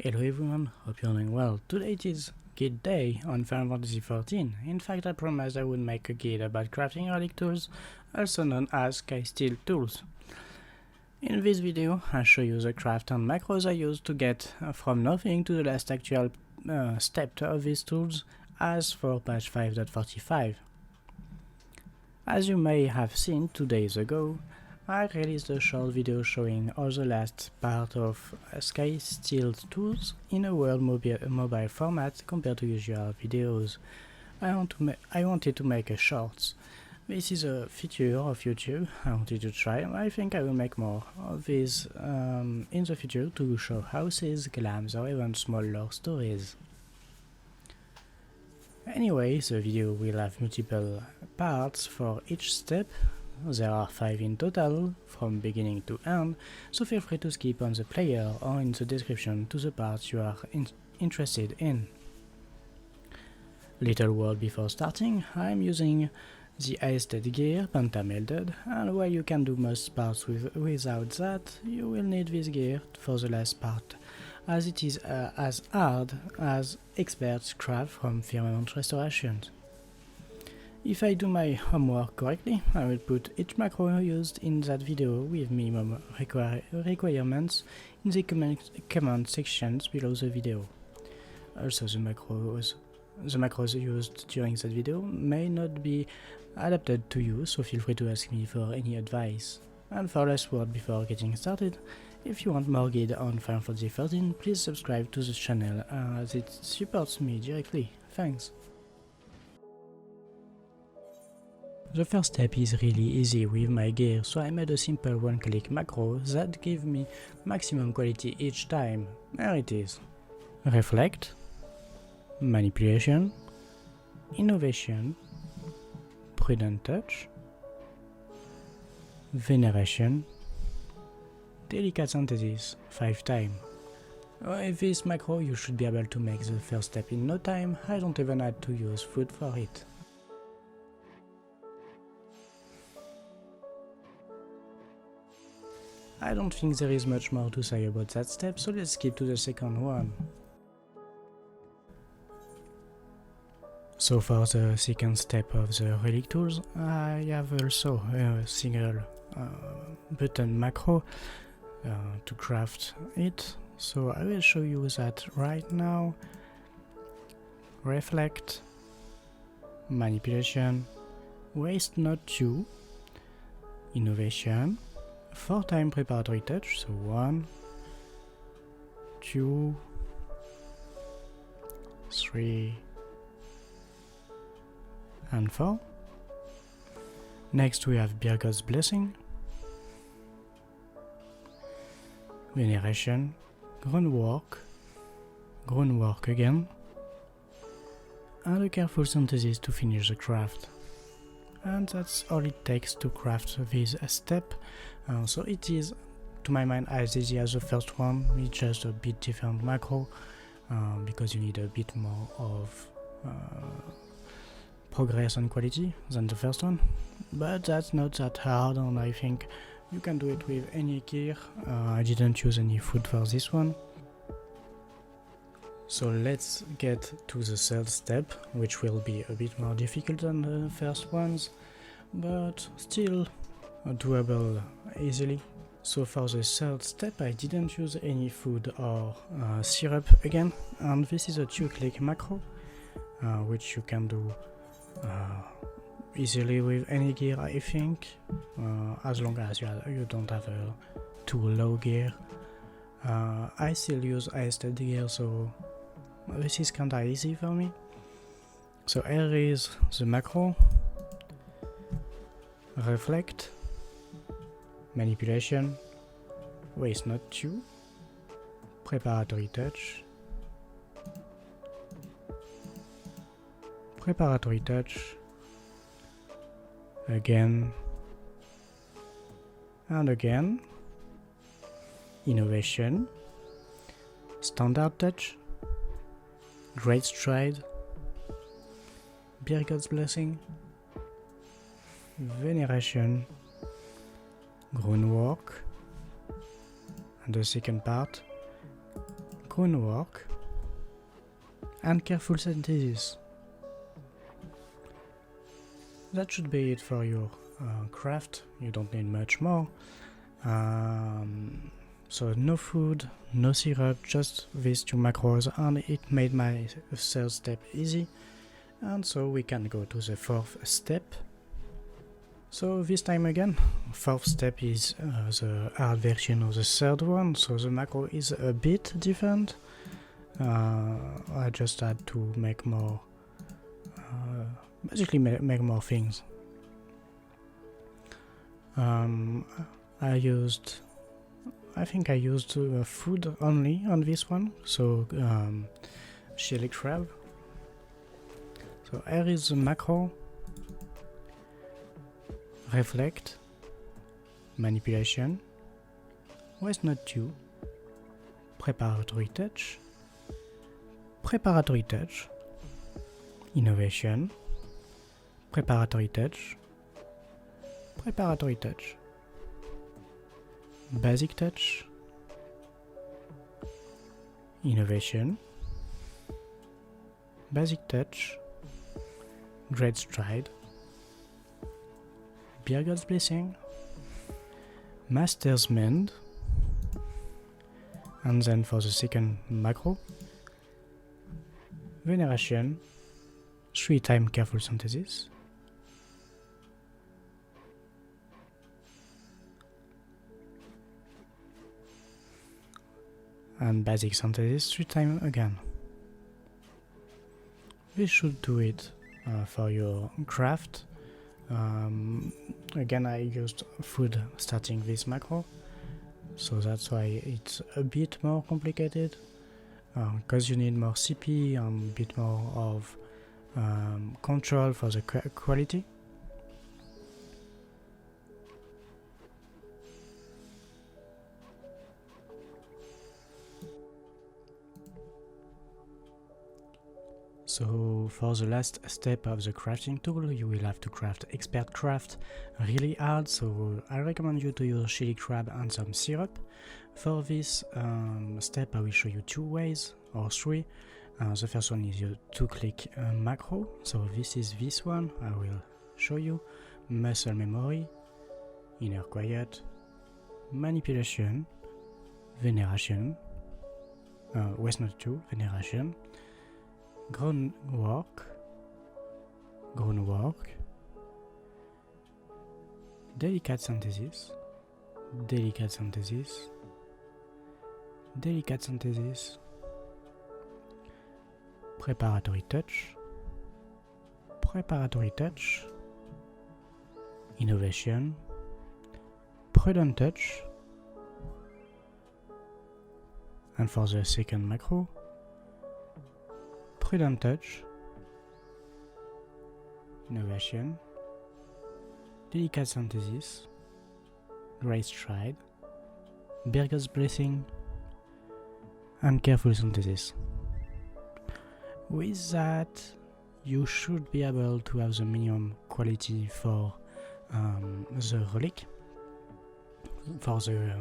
Hello everyone, hope you're doing well. Today it is guide day on Final Fantasy XIV. In fact, I promised I would make a guide about crafting relic tools, also known as Skysteel Tools. In this video, I'll show you the craft and macros I used to get from nothing to the last actual step of these tools as for patch 5.45. As you may have seen 2 days ago, I released a short video showing all the last part of Skysteel Tools in a world mobile format compared to usual videos. I wanted to make a shorts. This is a feature of YouTube I wanted to try. I think I will make more of these in the future to show houses, glams or even small lore stories. Anyway, the video will have multiple parts for each step. There are 5 in total, from beginning to end, so feel free to skip on the player or in the description to the parts you are interested in. Little word before starting, I am using the aesthetic gear pentamelded, and while you can do most parts without that, you will need this gear for the last part, as it is as hard as experts craft from firmament restorations. If I do my homework correctly, I will put each macro used in that video with minimum requirements in the comment sections below the video. Also, the macros used during that video may not be adapted to you, so feel free to ask me for any advice. And for last word before getting started, if you want more guide on Final Fantasy XIV, please subscribe to the channel as it supports me directly. Thanks! The first step is really easy with my gear, so I made a simple one-click macro that gave me maximum quality each time. There it is. Reflect, manipulation, innovation, prudent touch, veneration, delicate synthesis 5 times. With this macro you should be able to make the first step in no time. I don't even have to use food for it. I don't think there is much more to say about that step, so let's skip to the second one. So for the second step of the relic tools, I have also a single button macro to craft it, so I will show you that right now. Reflect, manipulation, waste not 2, innovation, 4 times preparatory touch, so 1, 2, 3, and 4. Next we have Birgot's Blessing, Veneration, Groundwork again, and a careful synthesis to finish the craft. And that's all it takes to craft this step, so it is, to my mind, as easy as the first one. It's just a bit different macro, because you need a bit more of progress and quality than the first one, but that's not that hard, and I think you can do it with any gear. I didn't use any food for this one. So let's get to the third step, which will be a bit more difficult than the first ones, but still doable easily. So for the third step I didn't use any food or syrup again, and this is a 2-click macro, which you can do easily with any gear, I think, as long as you don't have a too low gear. I still use aesthetic gear, so this is kinda easy for me. So here is the macro: reflect, manipulation, waste not 2, preparatory touch, again and again, innovation, standard touch, great stride, Birgot's Blessing, veneration, groundwork, and the second part, groundwork, and careful synthesis. That should be it for your craft. You don't need much more. So no food, no syrup, just these two macros, and it made my third step easy. And so we can go to the fourth step. So this time again, fourth step is the hard version of the third one, so the macro is a bit different. I just had to make more, basically make more things. I think I used food only on this one, so chili crab. So here is the macro, reflect, manipulation, waste not 2, preparatory touch, innovation, preparatory touch, basic touch, innovation, basic touch, great stride, Beer God's blessing, master's mend, and then for the second macro, veneration, 3-time careful synthesis, and basic synthesis 3 times again. This should do it for your craft. Again, I used food starting this macro, so that's why it's a bit more complicated, because you need more CP and a bit more of control for the quality. So for the last step of the crafting tool, you will have to craft expert craft really hard, so I recommend you to use chili crab and some syrup. For this step I will show you 2 ways, or 3. The first one is your 2-click macro, so this is this one. I will show you muscle memory, inner quiet, manipulation, veneration, waste not 2, veneration, groundwork, delicate synthesis, preparatory touch, innovation, prudent touch, and for the second macro, prudent touch, innovation, delicate synthesis, great stride, Beer God's blessing, and careful synthesis. With that, you should be able to have the minimum quality for the relic, for the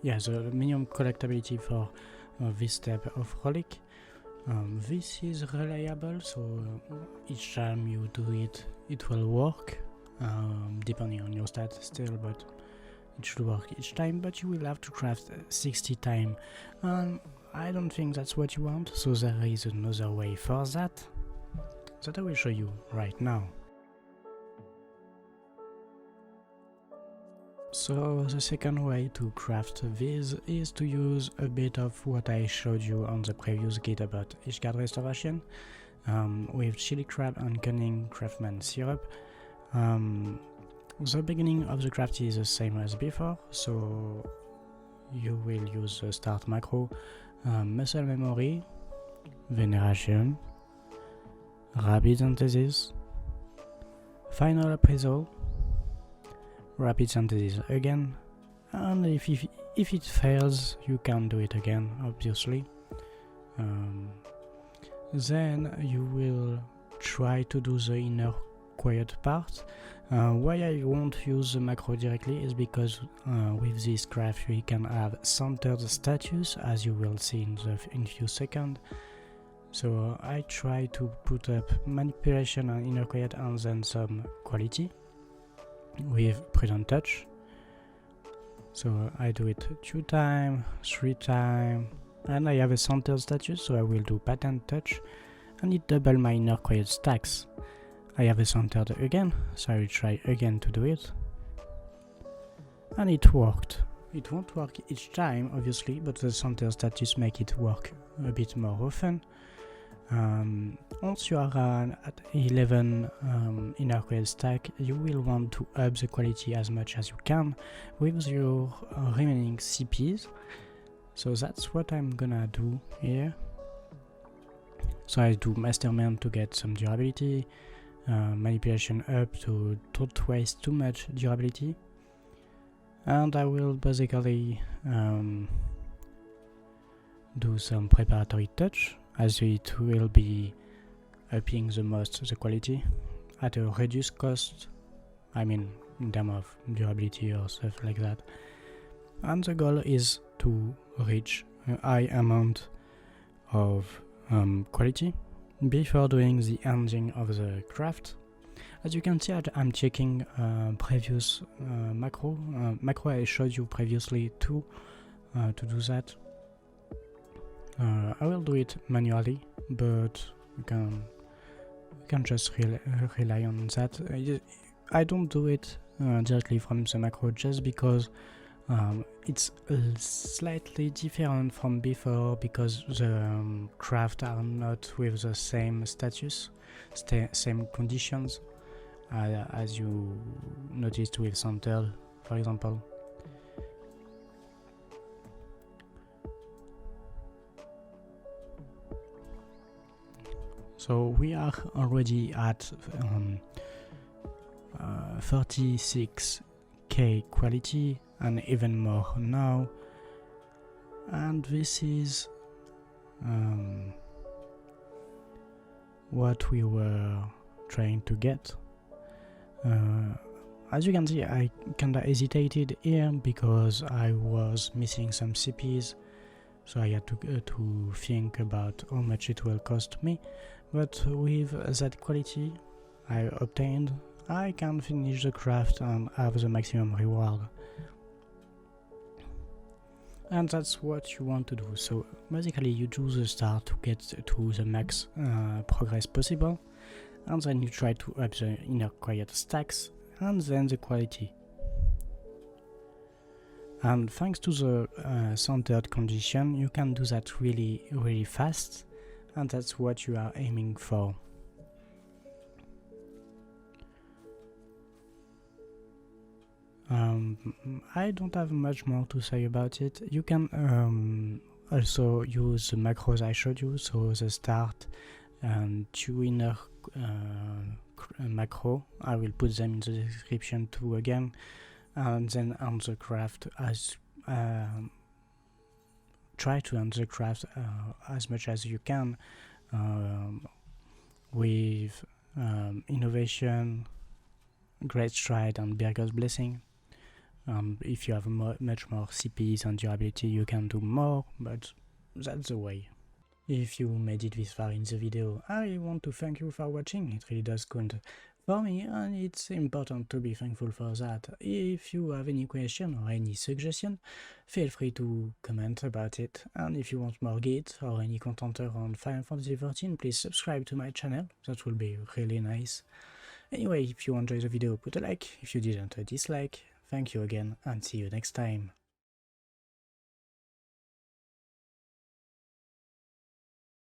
the minimum collectability for this type of relic. This is reliable, so each time you do it, it will work, depending on your stats still, but it should work each time. But you will have to craft 60 times, and I don't think that's what you want, so there is another way for that I will show you right now. So the second way to craft this is to use a bit of what I showed you on the previous guide about each card restoration, with chili crab and cunning craftsman syrup. The beginning of the craft is the same as before, so you will use the start macro, muscle memory, veneration, rapid synthesis, final appraisal, rapid synthesis again, and if it fails, you can do it again, obviously. Then you will try to do the inner quiet part. Why I won't use the macro directly is because with this craft we can have centered status, as you will see in few seconds. So I try to put up manipulation and inner quiet and then some quality with present touch. So I do it 2 times, 3 times, and I have a centered status, so I will do patent touch and it double my inner quiet stacks. I have a centered again, so I will try again to do it. And it worked. It won't work each time, obviously, but the center status make it work a bit more often. Once you are at 11 inner quiet stack, you will want to up the quality as much as you can with your remaining CPs. So that's what I'm gonna do here. So I do mastermind to get some durability, manipulation up to don't waste too much durability, and I will basically do some preparatory touch, as it will be upping the most the quality at a reduced cost, I mean in terms of durability or stuff like that. And the goal is to reach a high amount of quality before doing the ending of the craft. As you can see, I'm checking previous macro I showed you previously to do that. I will do it manually, but you can just rely on that. I don't do it directly from the macro just because it's slightly different from before, because the craft are not with the same status, same conditions as you noticed with Central, for example. So we are already at 36k quality and even more now, and this is what we were trying to get. As you can see, I kinda hesitated here because I was missing some CPs, so I had to think about how much it will cost me. But with that quality I obtained, I can finish the craft and have the maximum reward. And that's what you want to do. So basically you do the start to get to the max progress possible, and then you try to up the inner quiet stacks and then the quality. And thanks to the centered condition, you can do that really fast, and that's what you are aiming for. I don't have much more to say about it. You can also use the macros I showed you, so the start and 2 inner macro. I will put them in the description too again, and then on the craft as try to end the craft as much as you can with innovation, great stride, and Birger's blessing. If you have much more CPs and durability, you can do more, but that's the way. If you made it this far in the video, I want to thank you for watching. It really does count for me, and it's important to be thankful for that. If you have any question or any suggestion, feel free to comment about it. And if you want more guides or any content on Final Fantasy XIV, please subscribe to my channel. That will be really nice. Anyway, if you enjoyed the video, put a like. If you didn't, a dislike. Thank you again, and see you next time.